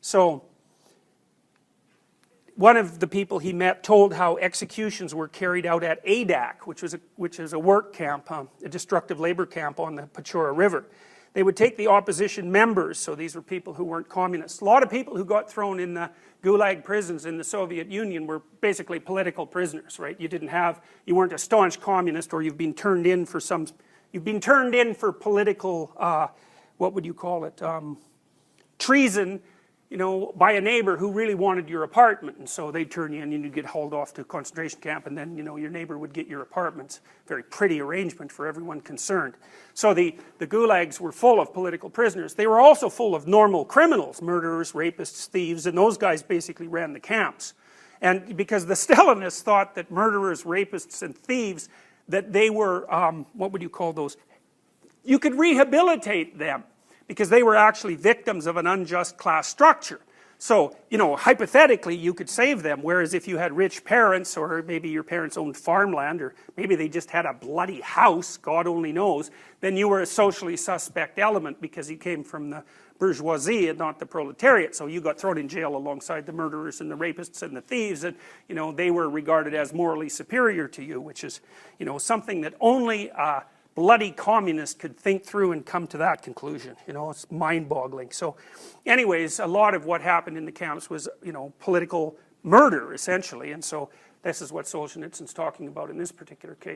So one of the people he met told how executions were carried out at ADAC, which is a work camp, a destructive labor camp on the Pechora River. They would take the opposition members, so these were people who weren't communists. A lot of people who got thrown in the Gulag prisons in the Soviet Union were basically political prisoners, right? You weren't a staunch communist, or you've been turned in for political, what would you call it, treason, you know, by a neighbor who really wanted your apartment, and so they'd turn you in and you'd get hauled off to a concentration camp, and then, you know, your neighbor would get your apartments. Very pretty arrangement for everyone concerned. So the gulags were full of political prisoners. They were also full of normal criminals, murderers, rapists, thieves, and those guys basically ran the camps. And because the Stalinists thought that murderers, rapists, and thieves, that they were, what would you call those? You could rehabilitate them, because they were actually victims of an unjust class structure. So, you know, hypothetically you could save them, whereas if you had rich parents, or maybe your parents owned farmland, or maybe they just had a bloody house, God only knows, then you were a socially suspect element because you came from the bourgeoisie and not the proletariat, so you got thrown in jail alongside the murderers and the rapists and the thieves, and, you know, they were regarded as morally superior to you, which is, you know, something that only bloody communist could think through and come to that conclusion. You know, it's mind-boggling. So anyways, a lot of what happened in the camps was, you know, political murder, essentially, and so this is what Solzhenitsyn's talking about in this particular case.